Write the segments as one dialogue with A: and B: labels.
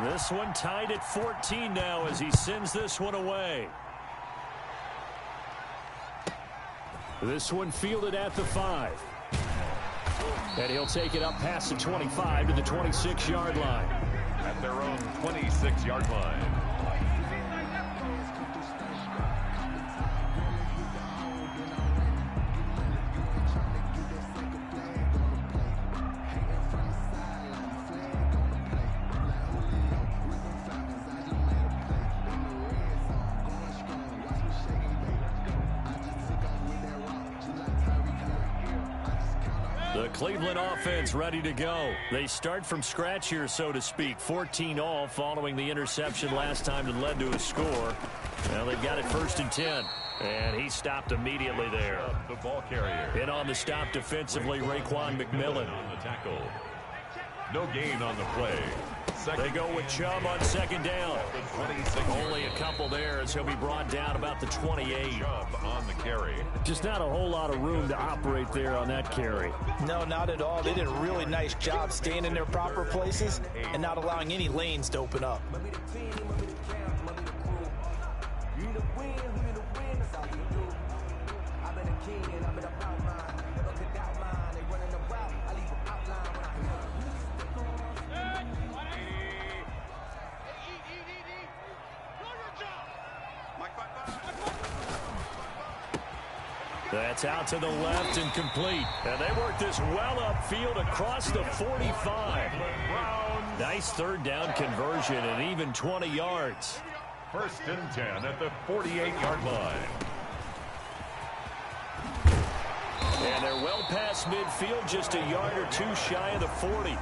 A: This one tied at 14 now as he sends this one away. This one fielded at the 5. And he'll take it up past the 25 to the 26-yard line.
B: At their own 26-yard line.
A: The Cleveland offense ready to go. They start from scratch here, so to speak. 14 all following the interception last time that led to a score. Now they've got it 1st and 10. And he stopped immediately there.
B: The ball carrier.
A: In on the stop defensively, Raekwon McMillan.
B: On the tackle. No gain on the play.
A: They go with Chubb on 2nd down. Only a couple there as he'll be brought down about the 28.
B: Chubb on the carry.
A: Just not a whole lot of room to operate there on that carry.
C: No, not at all. They did a really nice job staying in their proper places and not allowing any lanes to open up.
A: That's out to the left and complete. And they work this well upfield across the 45. Nice 3rd down conversion and even 20 yards.
B: 1st and 10 at the 48-yard line.
A: And they're well past midfield, just a yard or 2 shy of the 40.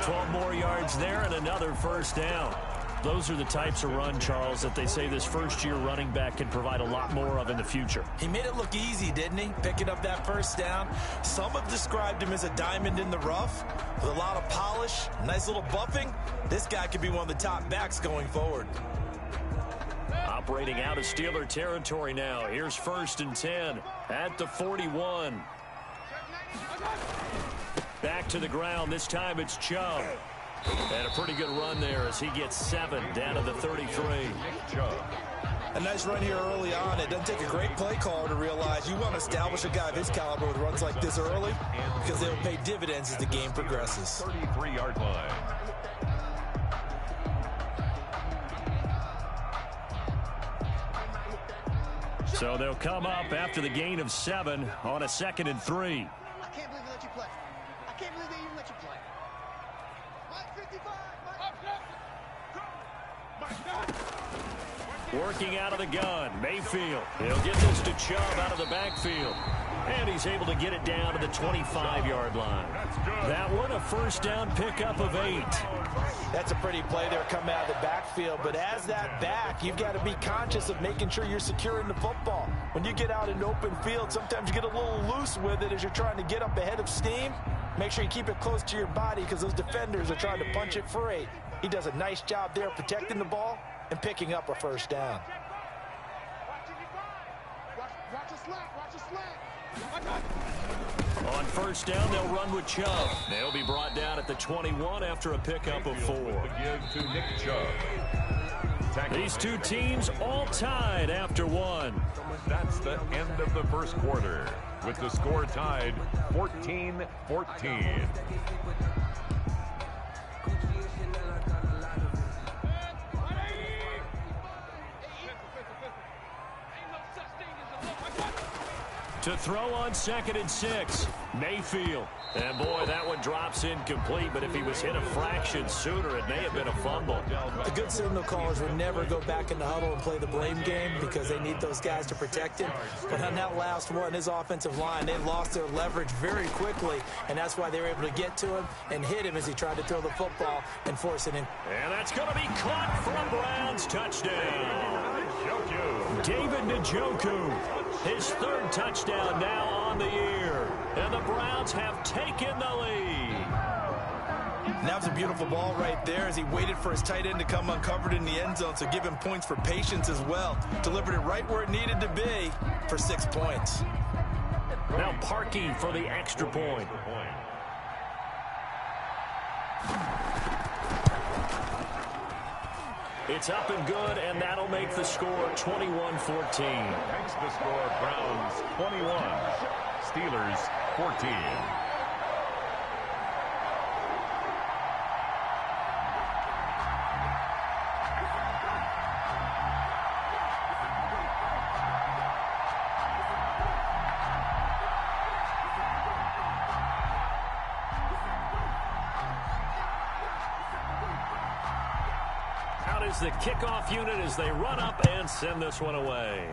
A: 12 more yards there and another 1st down. Those are the types of run, Charles, that they say this first-year running back can provide a lot more of in the future.
C: He made it look easy, didn't he? Picking up that 1st down. Some have described him as a diamond in the rough with a lot of polish, nice little buffing. This guy could be one of the top backs going forward.
A: Operating out of Steeler territory now. Here's 1st and 10 at the 41. Back to the ground. This time it's Chubb. And a pretty good run there as he gets 7 down to the 33.
C: A nice run here early on. It doesn't take a great play caller to realize you want to establish a guy of his caliber with runs like this early because they'll pay dividends as the game progresses.
B: 33-yard line.
A: So they'll come up after the gain of 7 on a 2nd and 3.
D: I can't believe they let you play. I can't believe they even let you play.
A: Working out of the gun, Mayfield. He'll get this to Chubb out of the backfield. And he's able to get it down to the 25-yard line. That one, a 1st down pickup of 8.
C: That's a pretty play there coming out of the backfield. But as that back, you've got to be conscious of making sure you're securing the football. When you get out in open field, sometimes you get a little loose with it as you're trying to get up ahead of steam. Make sure you keep it close to your body because those defenders are trying to punch it free. He does a nice job there protecting the ball and picking up a 1st down.
A: On 1st down, they'll run with Chubb. They'll be brought down at the 21 after a pickup of 4.
B: Give to Nick Chubb.
A: These two teams all tied after 1.
B: That's the end of the 1st quarter, with the score tied 14-14.
A: To throw on 2nd and 6, Mayfield. And boy, that one drops incomplete, but if he was hit a fraction sooner, it may have been a fumble.
C: The good signal callers would never go back in the huddle and play the blame game because they need those guys to protect him. But on that last one, his offensive line, they lost their leverage very quickly, and that's why they were able to get to him and hit him as he tried to throw the football and force it in.
A: And that's going to be caught for a Browns touchdown. David Njoku, his 3rd touchdown now on the year. And the Browns have taken the lead.
C: That was a beautiful ball right there as he waited for his tight end to come uncovered in the end zone, so give him points for patience as well. Delivered it right where it needed to be for 6 points.
A: Now Parkey for the extra point. It's up and good, and that'll make the score 21-14.
B: Makes the score Browns 21, Steelers 14.
A: Is the kickoff unit as they run up and send this one away.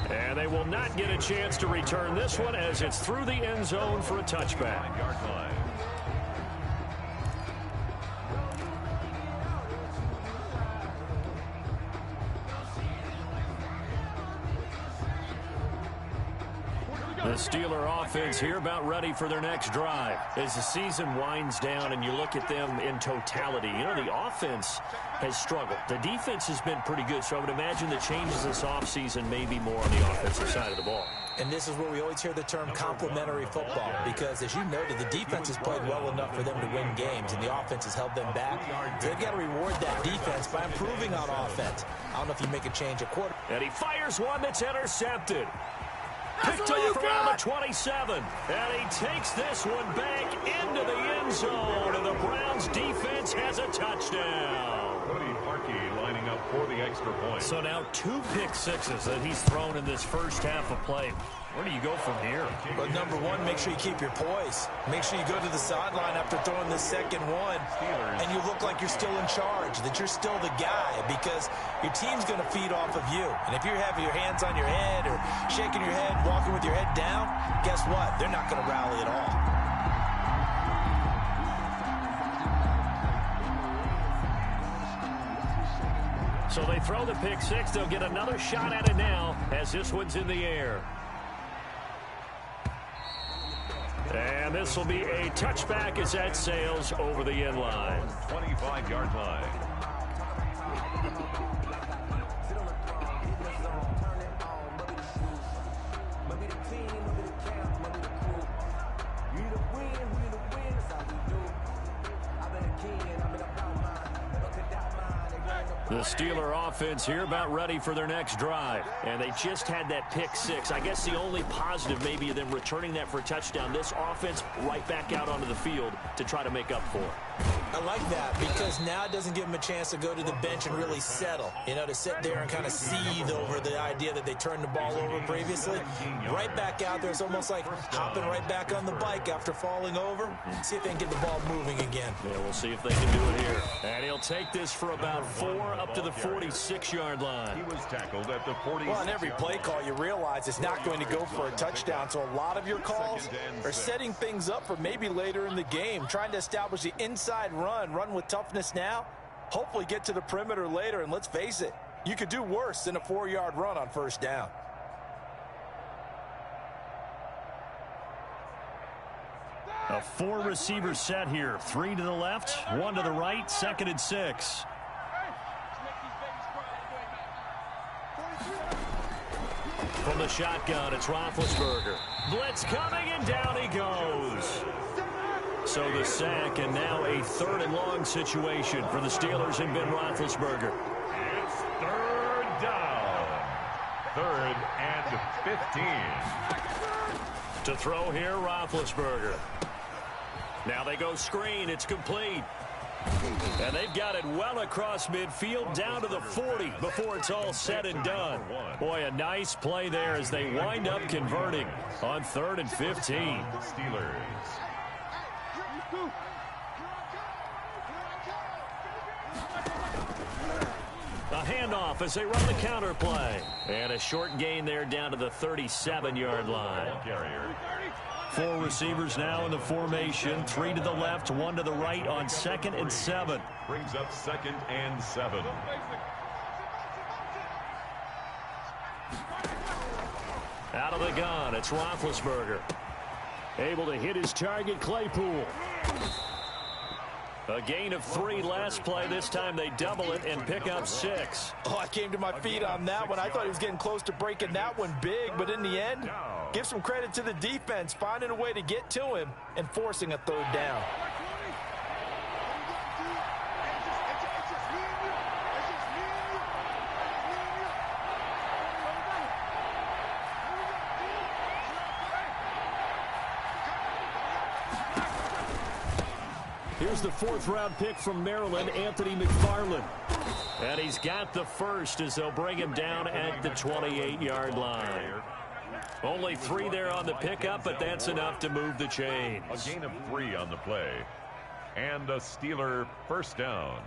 A: And they will not get a chance to return this one as it's through the end zone for a touchback. The Steeler offense here about ready for their next drive. As the season winds down and you look at them in totality, you know, the offense has struggled. The defense has been pretty good, so I would imagine the changes this offseason may be more on the offensive side of the ball.
C: And this is where we always hear the term complementary football, because as you noted, the defense has played well enough for them to win games, and the offense has held them back. So they've got to reward that defense by improving on offense. I don't know if you make a change at quarter.
A: And he fires one that's intercepted. Picked off around the 27. And he takes this one back into the end zone. And the Browns defense has a touchdown.
B: Cody Parkey lining up for the extra point.
A: So now 2 pick sixes that he's thrown in this first half of play. Where do you go from here?
C: But number one, make sure you keep your poise. Make sure you go to the sideline after throwing the second one, and you look like you're still in charge, that you're still the guy, because your team's going to feed off of you. And if you're having your hands on your head or shaking your head, walking with your head down, guess what? They're not going to rally at all.
A: So they throw the pick six. They'll get another shot at it now as this one's in the air. And this will be a touchback as that sails over the end line.
B: 25-yard line.
A: The Steeler offense here about ready for their next drive. And they just had that pick six. I guess the only positive maybe of them returning that for a touchdown. This offense right back out onto the field to try to make up for it.
C: I like that, because now it doesn't give them a chance to go to the bench and really settle. You know, to sit there and kind of seethe over the idea that they turned the ball over previously. Right back out there. It's almost like hopping right back on the bike after falling over. See if they can get the ball moving again.
A: Yeah, we'll see if they can do it here. And he'll take this for about 4 up to the 46-yard line.
B: He was tackled at the 46.
C: Well, on every play call, you realize it's not going to go for a touchdown. So a lot of your calls are setting things up for maybe later in the game, trying to establish the inside run with toughness now, hopefully get to the perimeter later, and let's face it, you could do worse than a 4-yard run on first down.
A: A 4-receiver set here. 3 to the left, 1 to the right, 2nd and 6. From the shotgun, it's Roethlisberger. Blitz coming, and down he goes. So the sack, and now a 3rd and long situation for the Steelers and Ben Roethlisberger.
B: It's 3rd down. 3rd and 15.
A: To throw here, Roethlisberger. Now they go screen. It's complete. And they've got it well across midfield down to the 40 before it's all said and done. Boy, a nice play there as they wind up converting on 3rd and 15.
B: The Steelers.
A: A handoff as they run the counter play. And a short gain there down to the 37-yard line. 4 receivers now in the formation. 3 to the left, 1 to the right on 2nd and 7.
B: Brings up 2nd and 7.
A: Out of the gun, it's Roethlisberger. Able to hit his target, Claypool. A gain of 3 last play. This time they double it and pick up 6.
C: Oh, I came to my feet on that one. I thought he was getting close to breaking that one big, but in the end, give some credit to the defense, finding a way to get to him and forcing a 3rd down.
A: Here's the 4th-round pick from Maryland, Anthony McFarland. And he's got the first as they'll bring him down at the 28-yard line. Only 3 there on the pickup, but that's enough to move the chains.
B: A gain of 3 on the play. And a Steeler first down.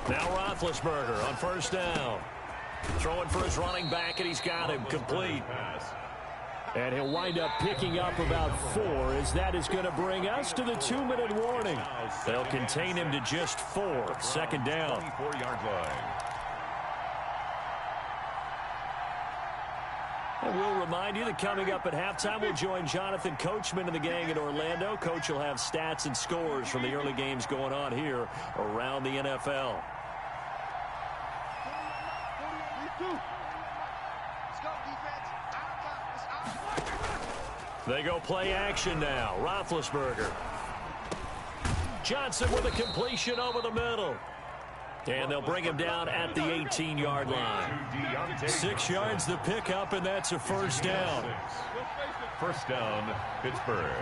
A: Now Roethlisberger on first down. Throwing for his running back, and he's got him complete. And he'll wind up picking up about 4, as that is going to bring us to the 2-minute warning. They'll contain him to just 4. Second down.
B: 24-yard line.
A: And we'll remind you that coming up at halftime, we'll join Jonathan Coachman and the gang in Orlando. Coach will have stats and scores from the early games going on here around the NFL. They go play action now. Roethlisberger. Johnson with a completion over the middle. And they'll bring him down at the 18-yard line. 6 yards the pickup, and that's a first down.
B: First down, Pittsburgh.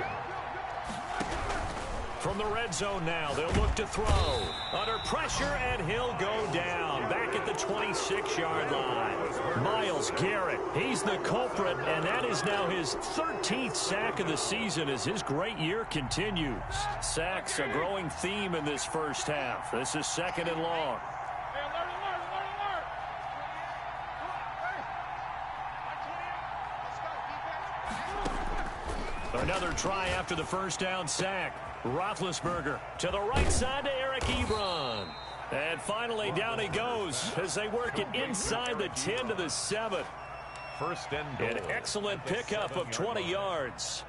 A: From the red zone now, they'll look to throw. Under pressure, and he'll go down. Back at the 26-yard line. Myles Garrett, he's the culprit, and that is now his 13th sack of the season as his great year continues. Sacks a growing theme in this first half. This is 2nd and long. Another try after the first down sack. Roethlisberger to the right side to Eric Ebron. And finally down he goes as they work it inside the 10 to the 7.
B: First and goal.
A: An excellent pickup of 20 yards.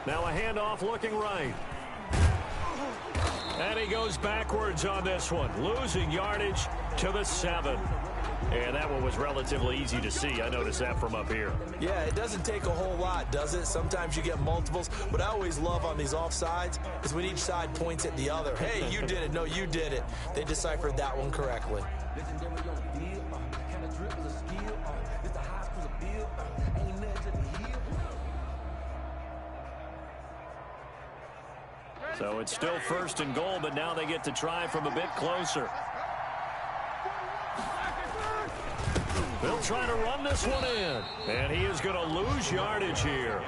A: Now a handoff looking right. And he goes backwards on this one, losing yardage to the 7. And that one was relatively easy to see. I noticed that from up here.
C: Yeah, it doesn't take a whole lot, does it? Sometimes you get multiples. But I always love on these offsides is when each side points at the other. Hey, you did it. No, you did it. They deciphered that one correctly.
A: So it's still 1st and goal, but now they get to try from a bit closer. They'll try to run this one in. And he is going to lose yardage here.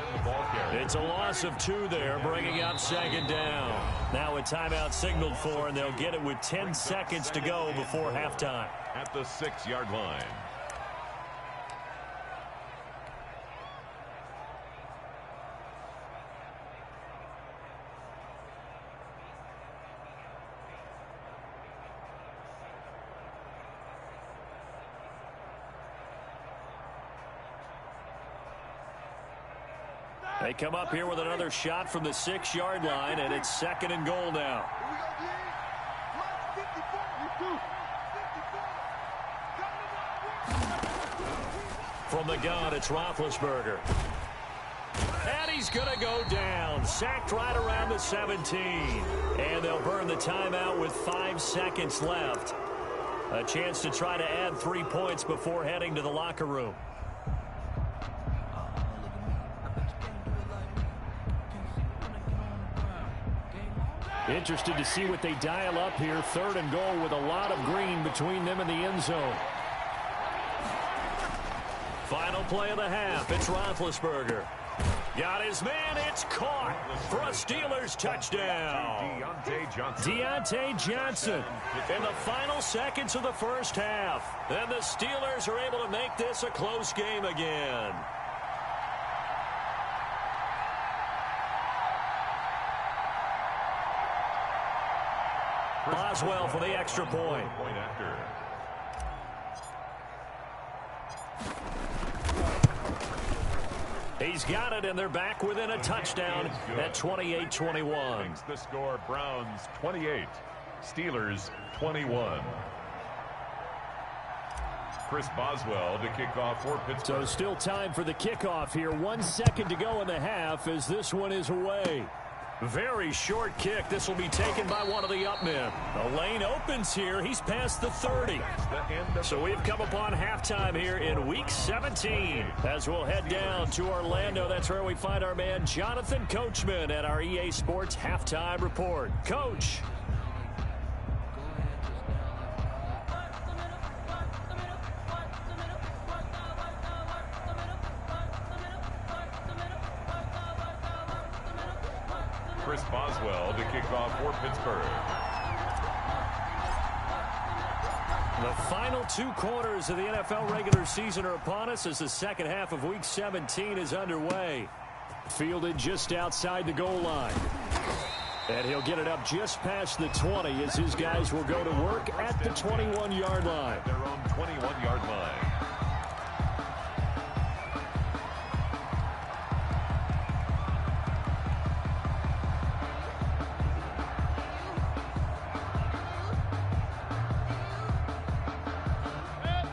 A: It's a loss of 2 there, bringing up 2nd down. Now a timeout signaled for, and they'll get it with 10 seconds to go before halftime.
B: At the 6-yard line.
A: They come up here with another shot from the 6-yard line, and it's 2nd and goal now. From the gun, it's Roethlisberger. And he's going to go down. Sacked right around the 17. And they'll burn the timeout with 5 seconds left. A chance to try to add 3 points before heading to the locker room. Interested to see what they dial up here. 3rd and goal with a lot of green between them and the end zone. Final play of the half. It's Roethlisberger. Got his man. It's caught for a Steelers touchdown. Deontay Johnson in the final seconds of the first half. And the Steelers are able to make this a close game again. Boswell for the extra point. He's got it, and they're back within a touchdown at 28-21.
B: The score, Browns 28, Steelers 21. Chris Boswell to kick off for Pittsburgh.
A: So still time for the kickoff here. 1 second to go in the half as this one is away. Very short kick. This will be taken by one of the up men. The lane opens here. He's past the 30. So we've come upon halftime here in Week 17. As we'll head down to Orlando, that's where we find our man Jonathan Coachman at our EA Sports Halftime Report. Coach.
B: Chris Boswell to kick off for Pittsburgh.
A: The final 2 quarters of the NFL regular season are upon us as the second half of Week 17 is underway. Fielded just outside the goal line. And he'll get it up just past the 20 as his guys will go to work at the 21-yard line.
B: Their own 21-yard line.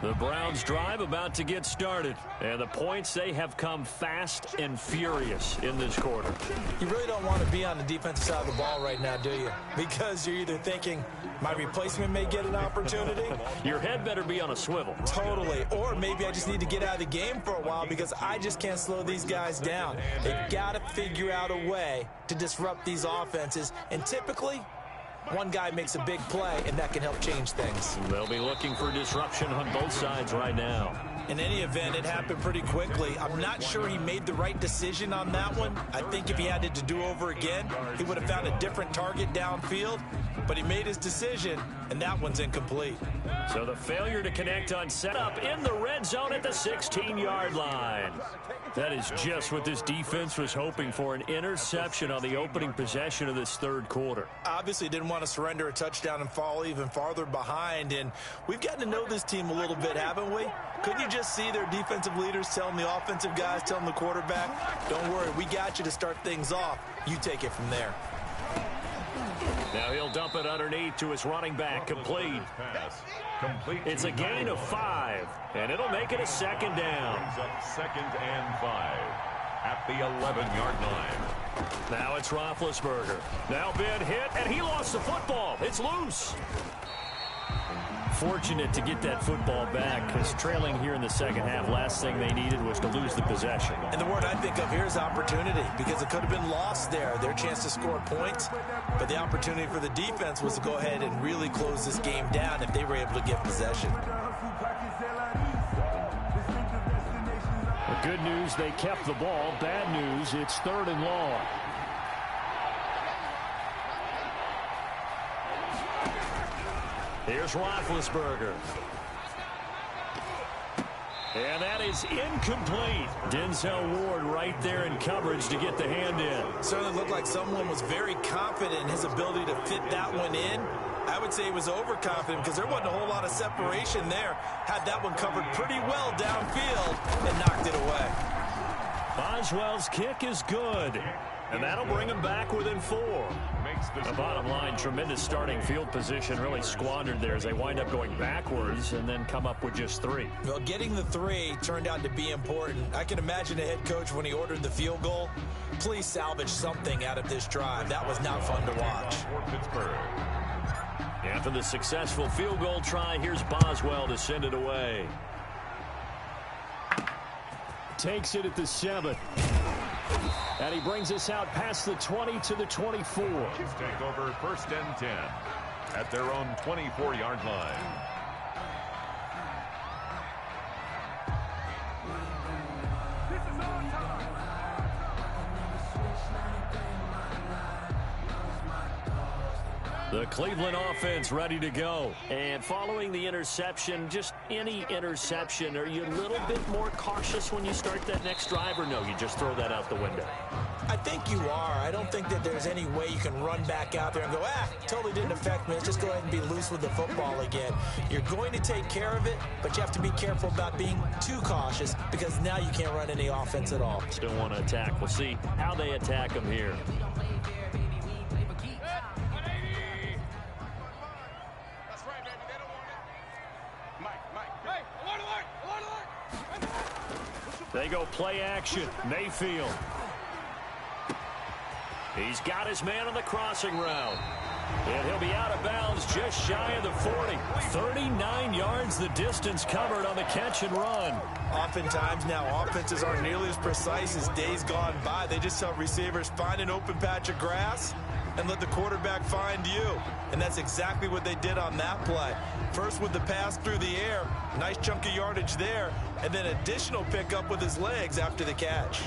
A: The Browns drive about to get started. And the points, they have come fast and furious in this quarter.
C: You really don't want to be on the defensive side of the ball right now, do you? Because you're either thinking, my replacement may get an opportunity.
A: Your head better be on a swivel.
C: Totally. Or maybe I just need to get out of the game for a while because I just can't slow these guys down. They've got to figure out a way to disrupt these offenses. And typically, one guy makes a big play, and that can help change things.
A: They'll be looking for disruption on both sides right now.
C: In any event, it happened pretty quickly. I'm not sure he made the right decision on that one. I think if he had it to do over again, he would have found a different target downfield. But he made his decision, and that one's incomplete.
A: So the failure to connect on setup in the red zone at the 16-yard line. That is just what this defense was hoping for, an interception on the opening possession of this third quarter.
C: Obviously didn't want to surrender a touchdown and fall even farther behind, and we've gotten to know this team a little bit, haven't we? Couldn't you just see their defensive leaders telling the offensive guys, telling the quarterback, don't worry, we got you to start things off. You take it from there.
A: Now he'll dump it underneath to his running back, complete. It's a gain of 5, and it'll make it a second down.
B: Second and 5 at the 11-yard line.
A: Now it's Roethlisberger. Now Ben hit, and he lost the football. It's loose. Fortunate to get that football back because trailing here in the second half, last thing they needed was to lose the possession.
C: And the word I think of here is opportunity because it could have been lost there, their chance to score points. But the opportunity for the defense was to go ahead and really close this game down if they were able to get possession.
A: The good news, they kept the ball. Bad news, it's 3rd and long. Here's Roethlisberger. And that is incomplete. Denzel Ward right there in coverage to get the hand in.
C: Certainly looked like someone was very confident in his ability to fit that one in. I would say he was overconfident because there wasn't a whole lot of separation there. Had that one covered pretty well downfield and knocked it away.
A: Boswell's kick is good. And that'll bring him back within 4. The bottom line, tremendous starting field position, really squandered there as they wind up going backwards and then come up with just 3.
C: Well, getting the 3 turned out to be important. I can imagine the head coach when he ordered the field goal. Please salvage something out of this drive. That was not fun to watch.
A: After the successful field goal try, here's Boswell to send it away. Takes it at the 7. And he brings us out past the 20 to the 24.
B: Take over 1st and 10 at their own 24-yard line.
A: The Cleveland offense ready to go. And following the interception, just any interception, are you a little bit more cautious when you start that next drive, or no, you just throw that out the window?
C: I think you are. I don't think that there's any way you can run back out there and go, totally didn't affect me. Let's just go ahead and be loose with the football again. You're going to take care of it, but you have to be careful about being too cautious because now you can't run any offense at all.
A: Still want to attack. We'll see how they attack them here. They go play action. Mayfield. He's got his man on the crossing route. And he'll be out of bounds just shy of the 40. 39 yards the distance covered on the catch and run.
C: Oftentimes now offenses aren't nearly as precise as days gone by. They just tell receivers, find an open patch of grass and let the quarterback find you. And that's exactly what they did on that play. First with the pass through the air, nice chunk of yardage there, and then additional pickup with his legs after the catch.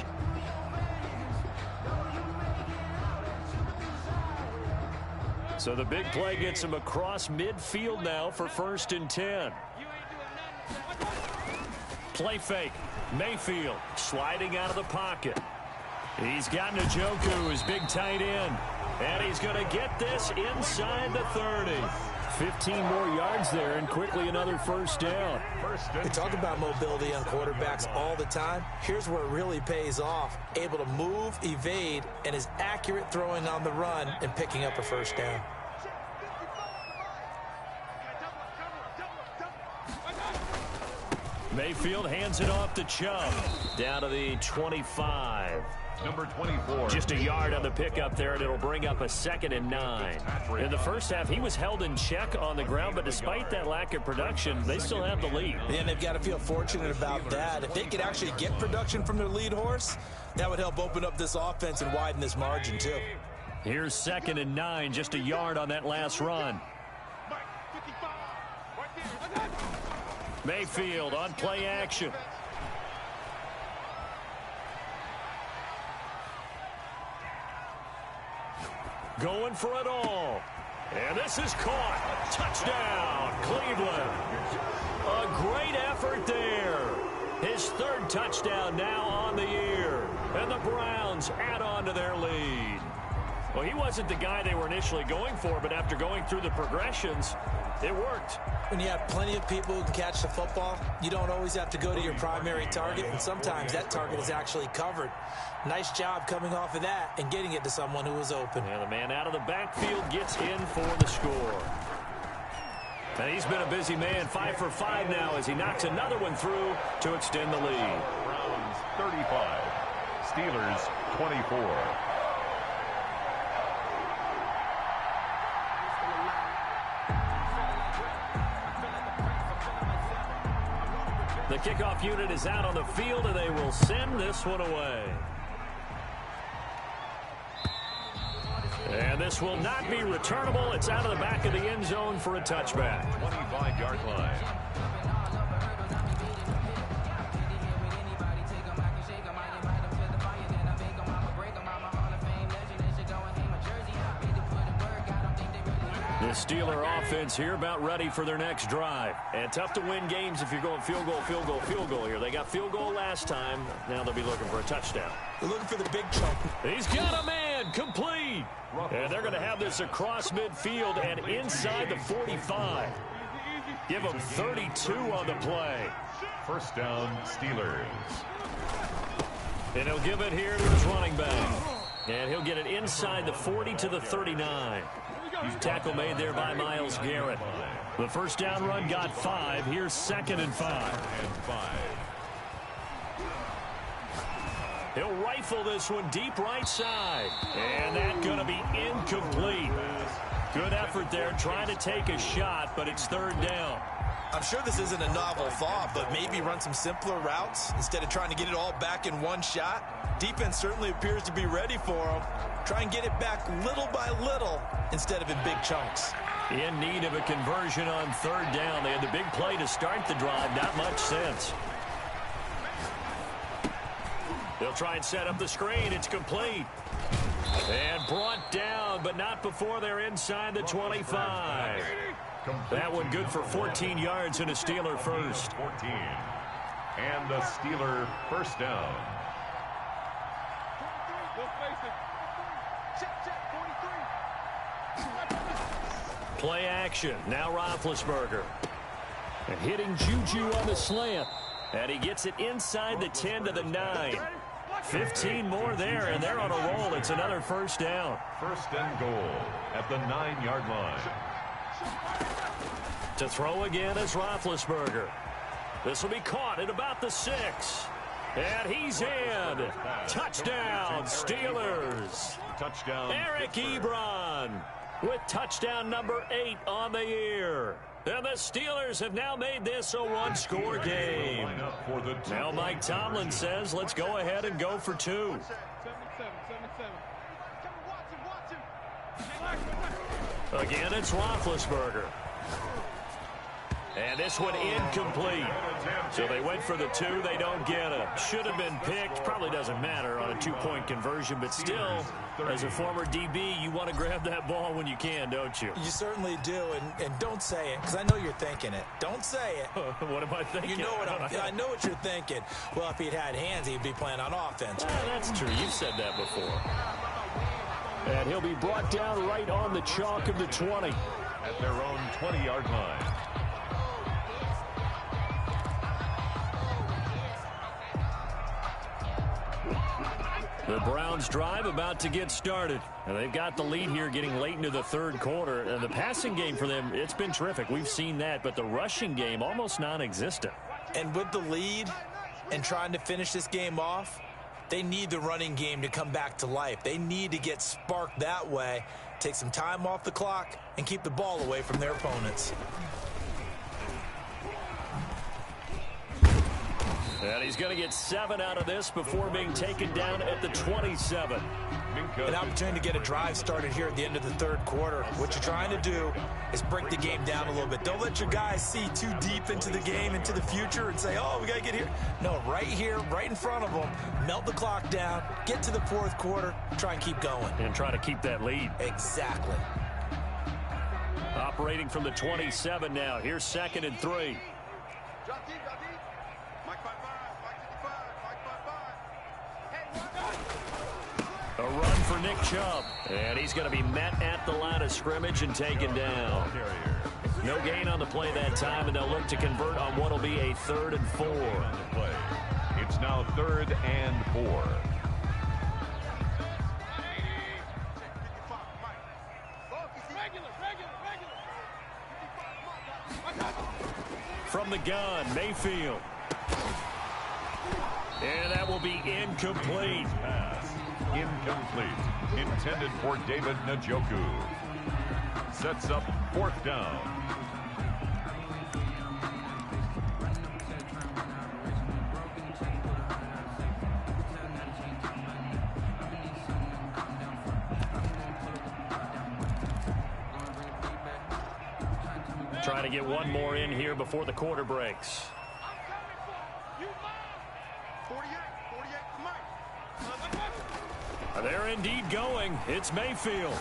A: So the big play gets him across midfield now for 1st and 10. Play fake. Mayfield sliding out of the pocket. He's got Njoku, his big tight end. And he's going to get this inside the 30. 15 more yards there and quickly another 1st down.
C: We talk about mobility on quarterbacks all the time. Here's where it really pays off. Able to move, evade, and is accurate throwing on the run and picking up a 1st down.
A: Mayfield hands it off to Chubb. Down to the 25.
B: Number 24.
A: Just a yard on the pickup there, and it'll bring up a 2nd and 9. In the first half, he was held in check on the ground, but despite that lack of production, they still have the lead.
C: And they've got to feel fortunate about that. If they could actually get production from their lead horse, that would help open up this offense and widen this margin, too.
A: Here's 2nd and 9, just a yard on that last run. Mayfield on play action. Going for it all. And this is caught. Touchdown, Cleveland. A great effort there. His 3rd touchdown now on the year. And the Browns add on to their lead. Well, he wasn't the guy they were initially going for, but after going through the progressions, it worked.
C: When you have plenty of people who can catch the football, you don't always have to go to your primary target, and sometimes that target is actually covered. Nice job coming off of that and getting it to someone who was open.
A: And the man out of the backfield gets in for the score. And he's been a busy man, 5 for 5 now as he knocks another one through to extend the lead.
B: Browns 35, Steelers 24.
A: The kickoff unit is out on the field, and they will send this one away. And this will not be returnable. It's out of the back of the end zone for a touchback.
B: 25-yard line. The Steeler offense here about ready for their next drive. And tough to win games if you're going field goal, field goal, field goal here. They got field goal last time. Now they'll be looking for a touchdown.
C: They're looking for the big chunk.
A: He's got a man complete. And they're going to have this across midfield and inside the 45. Give them 32 on the play.
B: 1st down, Steelers.
A: And he'll give it here to his running back. And he'll get it inside the 40 to the 39. Tackle made there by Myles Garrett. The 1st down run got 5. Here's 2nd and 5. He'll rifle this one deep right side. And that's going to be incomplete. Good effort there trying to take a shot, but it's 3rd down.
C: I'm sure this isn't a novel thought, but maybe run some simpler routes instead of trying to get it all back in one shot. Defense certainly appears to be ready for him. Try and get it back little by little instead of in big chunks.
A: In need of a conversion on 3rd down. They had the big play to start the drive. Not much sense. They'll try and set up the screen. It's complete. And brought down down, but not before they're inside the 25. That one good for 14 yards and a Steeler first.
E: 14. And the Steeler first down.
A: Play action. Now Roethlisberger. And hitting Juju on the slant. And he gets it inside the 10 to the 9. 15 more there, and they're on a roll. It's another first down.
E: First and goal at the 9-yard line.
A: To throw again is Roethlisberger. This will be caught at about the 6. And he's in. Touchdown, Steelers.
E: Touchdown.
A: Eric Ebron with touchdown number 8 on the year. And the Steelers have now made this a one-score game. Now Mike Tomlin says, let's go ahead and go for 2. Again, it's Roethlisberger. And this one incomplete. So they went for the 2. They don't get it. Should have been picked. Probably doesn't matter on a 2-point conversion. But still, as a former DB, you want to grab that ball when you can, don't you?
C: You certainly do. And don't say it, because I know you're thinking it. Don't say it.
A: What am I thinking?
C: You know what I know what you're thinking. Well, if he'd had hands, he'd be playing on offense.
A: That's true. You've said that before. And he'll be brought down right on the chalk of the 20.
E: At their own 20-yard line.
A: The Browns drive about to get started. And they've got the lead here getting late into the third quarter. And the passing game for them, it's been terrific. We've seen that. But the rushing game, almost non-existent.
C: And with the lead and trying to finish this game off, they need the running game to come back to life. They need to get sparked that way, take some time off the clock, and keep the ball away from their opponents.
A: And he's going to get 7 out of this before being taken down at the 27.
C: An opportunity to get a drive started here at the end of the third quarter. What you're trying to do is break the game down a little bit. Don't let your guys see too deep into the game, into the future, and say, oh, we got to get here. No, right here, right in front of them, melt the clock down, get to the fourth quarter, try and keep going.
A: And try to keep that lead.
C: Exactly.
A: Operating from the 27 now. Here's 2nd and 3.
D: Drop deep, drop deep. Mike 5-5, Mike 55, Mike 5-5.
A: A run for Nick Chubb. And he's going to be met at the line of scrimmage and taken down. No gain on the play that time, and they'll look to convert on what will be a 3rd and 4.
E: It's now 3rd and 4.
A: From the gun, Mayfield. And that will be incomplete.
E: Pass incomplete. Intended for David Njoku. Sets up 4th down.
A: Trying to get one more in here before the quarter breaks.
D: 48, Mike.
A: They're indeed going. It's Mayfield.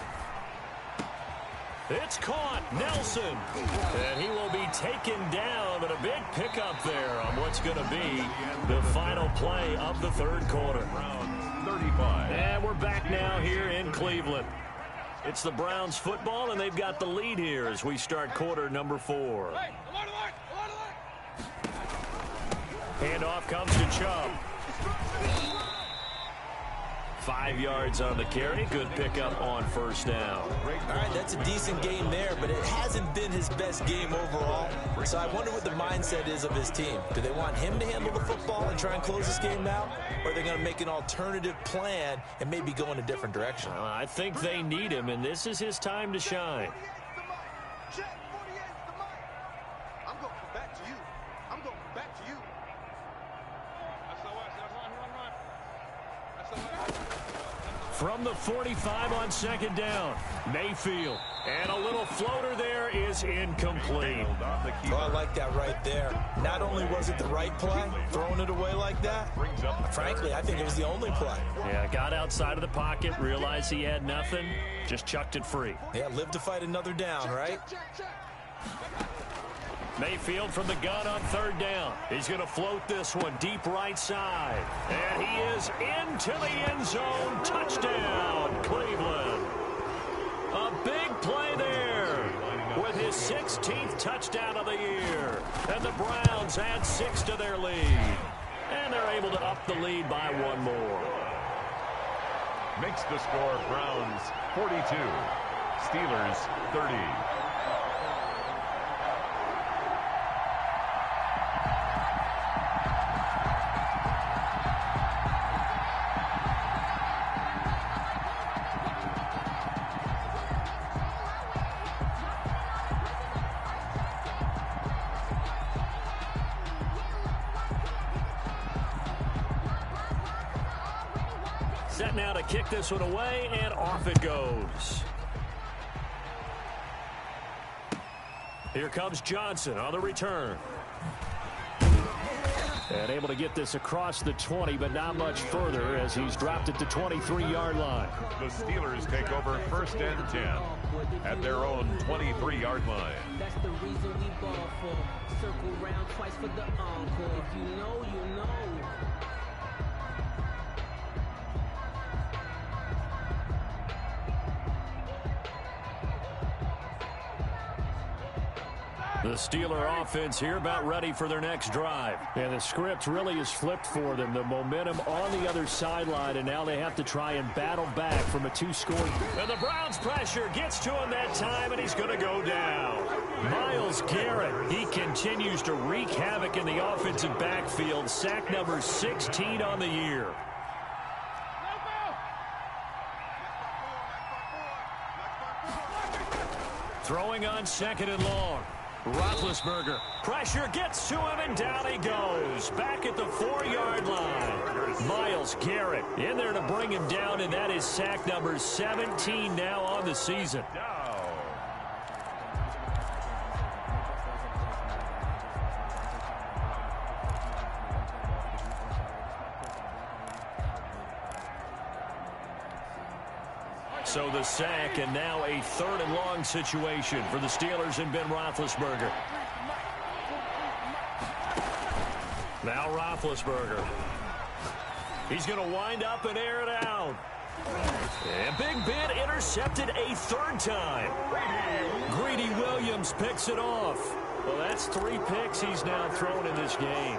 A: It's caught. Nelson. And he will be taken down, but a big pickup there on what's going to be the final play of the third quarter.
E: 35.
A: And we're back now here in Cleveland. It's the Browns football, and they've got the lead here as we start quarter number 4. Handoff comes to Chubb. 5 yards on the carry. Good pickup on first down.
C: All right, that's a decent game there, but it hasn't been his best game overall. So I wonder what the mindset is of his team. Do they want him to handle the football and try and close this game out? Or are they going to make an alternative plan and maybe go in a different direction?
A: I think they need him, and this is his time to shine.
D: Check, 48 the Mike. I'm going back to you. I'm going back to you.
A: From the 45 on second down, Mayfield. And a little floater there is incomplete.
C: Oh, I like that right there. Not only was it the right play, throwing it away like that, frankly, I think it was the only play.
A: Yeah, got outside of the pocket, realized he had nothing, just chucked it free.
C: Yeah, live to fight another down, right?
A: Mayfield from the gun on third down. He's going to float this one deep right side. And he is into the end zone. Touchdown, Cleveland. A big play there with his 16th touchdown of the year. And the Browns add 6 to their lead. And they're able to up the lead by 1 more.
E: Makes the score Browns 42, Steelers 30.
A: Set now to kick this one away, and off it goes. Here comes Johnson on the return. And able to get this across the 20, but not much further as he's dropped it to 23-yard line.
E: The Steelers take over 1st and 10 at their own 23-yard line.
F: That's the reason we ball for. Circle round twice for the encore. If you know, you know.
A: The Steeler offense here about ready for their next drive. And the script really is flipped for them. The momentum on the other sideline, and now they have to try and battle back from a 2-score. And the Browns pressure gets to him that time, and he's going to go down. Myles Garrett, he continues to wreak havoc in the offensive backfield. Sack number 16 on the year. Throwing on 2nd and long. Roethlisberger. Pressure gets to him, and down he goes. Back at the 4-yard line. Myles Garrett in there to bring him down, and that is sack number 17 now on the season. So the sack, and now a 3rd and long situation for the Steelers and Ben Roethlisberger. Now Roethlisberger. He's going to wind up and air it out. And Big Ben intercepted a 3rd time. Greedy Williams picks it off. Well, that's 3 picks he's now thrown in this game.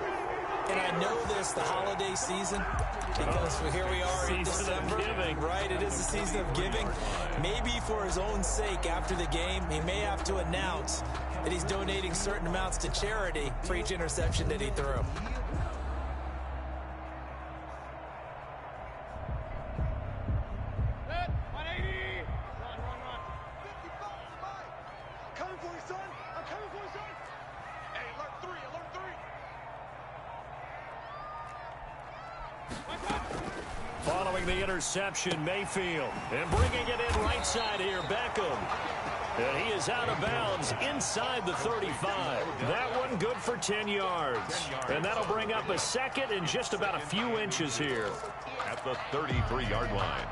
C: And I know this, the holiday season, because here we are in December, right? It is the season of giving. Maybe for his own sake, after the game, he may have to announce that he's donating certain amounts to charity for each interception that he threw.
A: Following the interception, Mayfield. And bringing it in right side here, Beckham. And he is out of bounds inside the 35. That one good for 10 yards. And that'll bring up a 2nd and just about a few inches here.
E: At the 33-yard line.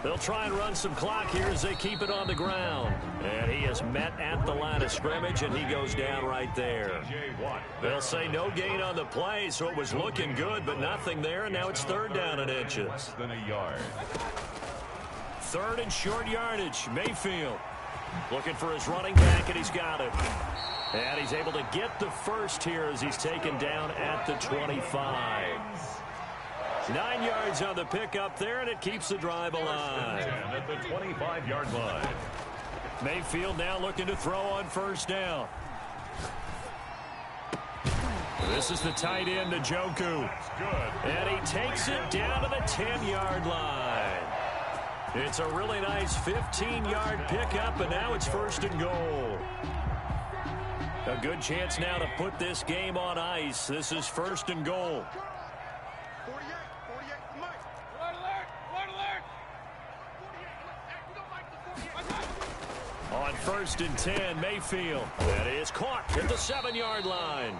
A: They'll try and run some clock here as they keep it on the ground. And he is met at the line of scrimmage, and he goes down right there. They'll say no gain on the play, so it was looking good, but nothing there, and now it's 3rd down and inches.
E: Less than a yard.
A: 3rd and short yardage. Mayfield looking for his running back, and he's got it. And he's able to get the first here as he's taken down at the 25. 9 yards on the pickup there, and it keeps the drive alive.
E: At the 25-yard line.
A: Mayfield now looking to throw on 1st down. This is the tight end, Njoku.
E: Good.
A: And he takes it down to the 10-yard line. It's a really nice 15-yard pickup, and now it's 1st and goal. A good chance now to put this game on ice. This is 1st and goal.
D: 48 the mic.
A: On 1st and 10, Mayfield. That is caught at the 7-yard line.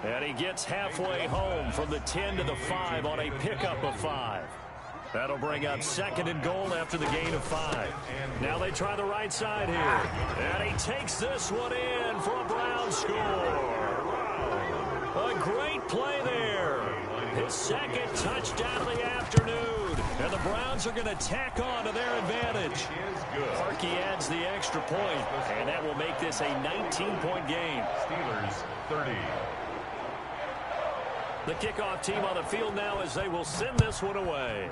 A: And he gets halfway home from the 10 to the 5 on a pickup of 5. That'll bring up 2nd and goal after the gain of 5. Now they try the right side here. And he takes this one in for a Brown score. A great play there. His 2nd touchdown of the afternoon. And the Browns are going to tack on to their advantage. Parkey adds the extra point, and that will make this a 19-point game.
E: Steelers 30.
A: The kickoff team on the field now as they will send this one away.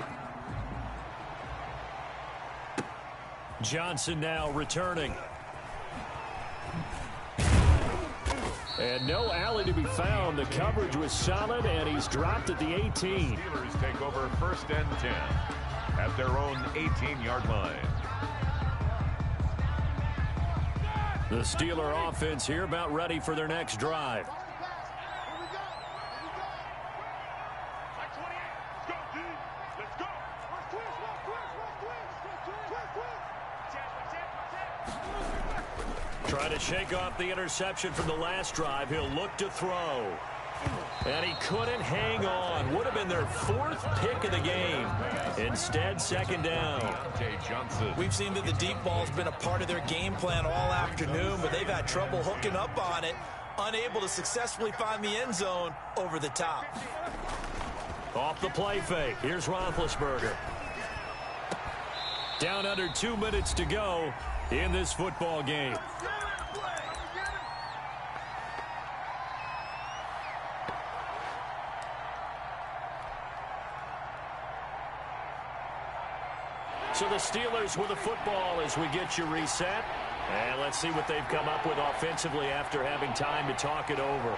A: Johnson now returning. And no alley to be found. The coverage was solid, and he's dropped at the 18.
E: Steelers take over 1st and 10 at their own 18-yard line.
A: The Steeler offense here about ready for their next drive. Trying to shake off the interception from the last drive. He'll look to throw. And he couldn't hang on. Would have been their 4th pick of the game. Instead, 2nd down.
C: We've seen that the deep ball's been a part of their game plan all afternoon, but they've had trouble hooking up on it, unable to successfully find the end zone over the top.
A: Off the play fake. Here's Roethlisberger. Down under 2 minutes to go in this football game. So the Steelers with the football as we get you reset. And let's see what they've come up with offensively after having time to talk it over.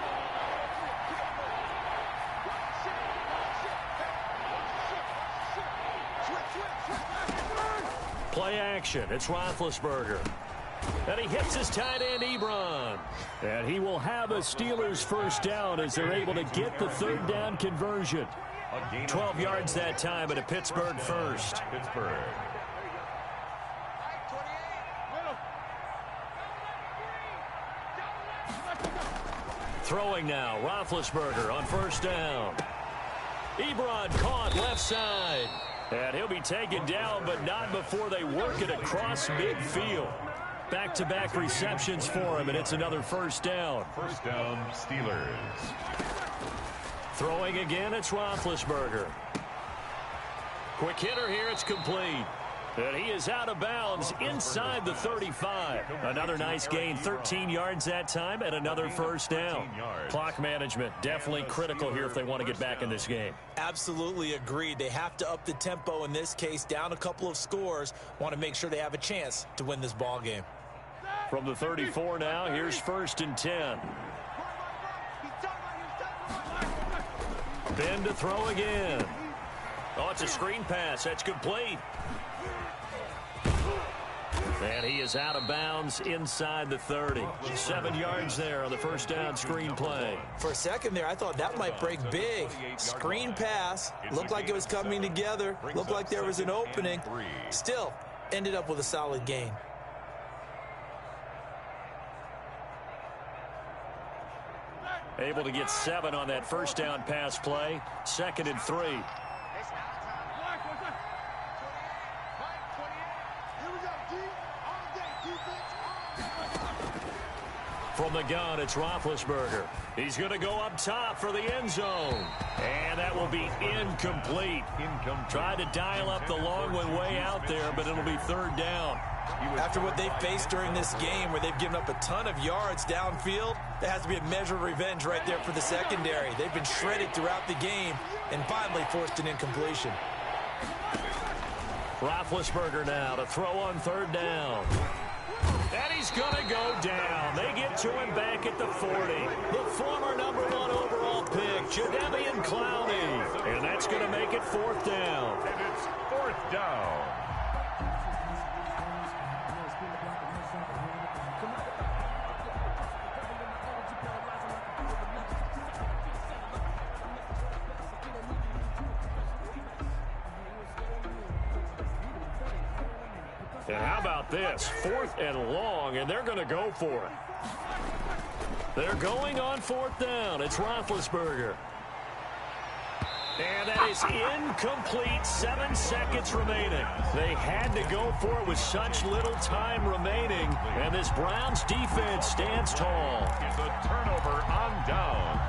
A: Play action. It's Roethlisberger. And he hits his tight end, Ebron. And he will have a Steelers 1st down as they're able to get the 3rd down conversion. 12 yards that time at a Pittsburgh 1st.
E: Pittsburgh.
A: Throwing now, Roethlisberger on 1st down. Ebron caught left side. And he'll be taken down, but not before they work it across midfield. Back-to-back receptions for him, and it's another 1st down.
E: 1st down, Steelers.
A: Throwing again, it's Roethlisberger. Quick hitter here, it's complete. And he is out of bounds inside the 35. Another nice gain, 13 yards that time, and another 1st down. Clock management, definitely critical here if they want to get back in this game.
C: Absolutely agreed. They have to up the tempo in this case, down a couple of scores. Want to make sure they have a chance to win this ball game.
A: From the 34 now, here's 1st and 10. Ben to throw again. Oh, it's a screen pass. That's complete. And he is out of bounds inside the 30. 7 yards there on the 1st down screen play.
C: For a second there, I thought that might break big. Screen pass. Looked like it was coming together. Looked like there was an opening. Still, ended up with a solid gain.
A: Able to get 7 on that 1st down pass play. 2nd and 3. From the gun, it's Roethlisberger. He's going to go up top for the end zone. And that will be incomplete. Tried to dial up the long one way out there, but it'll be 3rd down.
C: After what they've faced during this game where they've given up a ton of yards downfield, there has to be a measure of revenge right there for the secondary. They've been shredded throughout the game and finally forced an incompletion.
A: Roethlisberger now to throw on 3rd down. And he's going to go down. They get to him back at the 40. The former #1 overall pick, Jadeveon Clowney. And that's going to make it 4th down.
E: And it's 4th down.
A: And how about this? 4th and long, and they're going to go for it. They're going on 4th down. It's Roethlisberger. And that is incomplete. 7 seconds remaining. They had to go for it with such little time remaining. And this Browns defense stands tall.
E: It's a turnover on down.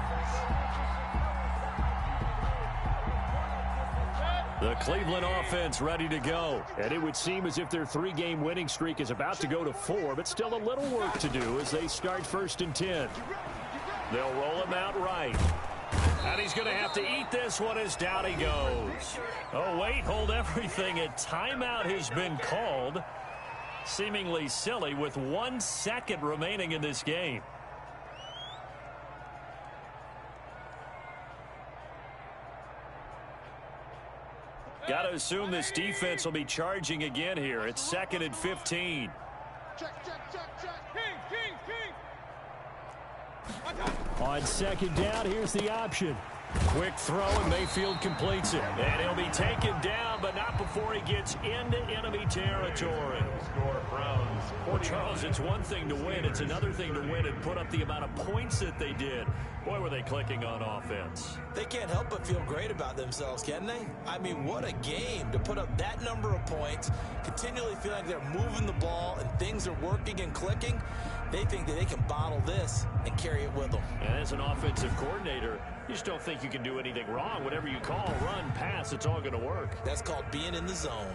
A: The Cleveland offense ready to go. And it would seem as if their 3-game winning streak is about to go to 4, but still a little work to do as they start 1st and 10. They'll roll him out right. And he's going to have to eat this one as down he goes. Oh, wait, hold everything. A timeout has been called. Seemingly silly with 1 second remaining in this game. Got to assume this defense will be charging again here. It's 2nd and 15.
D: Check, check, check, check. King.
A: On 2nd down, here's the option. Quick throw, and Mayfield completes it. And he'll be taken down, but not before he gets into enemy territory.
E: Score Browns.
A: Well, Charles, it's one thing to win. It's another thing to win and put up the amount of points that they did. Boy, were they clicking on offense.
C: They can't help but feel great about themselves, can they? I mean, what a game to put up that number of points, continually feeling like they're moving the ball and things are working and clicking. They think that they can bottle this and carry it with them.
A: And as an offensive coordinator, you just don't think you can do anything wrong. Whatever you call, run, pass, it's all going to work.
C: That's called being in the zone.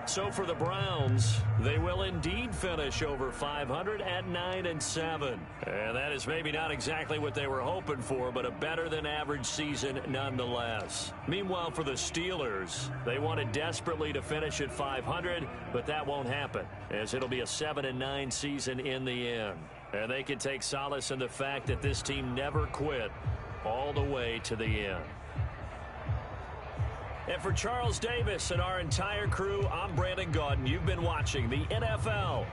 A: So for the Browns, they will indeed finish over 500 at 9-7. And that is maybe not exactly what they were hoping for, but a better than average season nonetheless. Meanwhile, for the Steelers, they wanted desperately to finish at 500, but that won't happen, as it'll be a 7-9 season in the end. And they can take solace in the fact that this team never quit all the way to the end. And for Charles Davis and our entire crew, I'm Brandon Gaudin. You've been watching the NFL.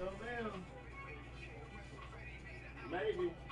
G: Slow down. Maybe.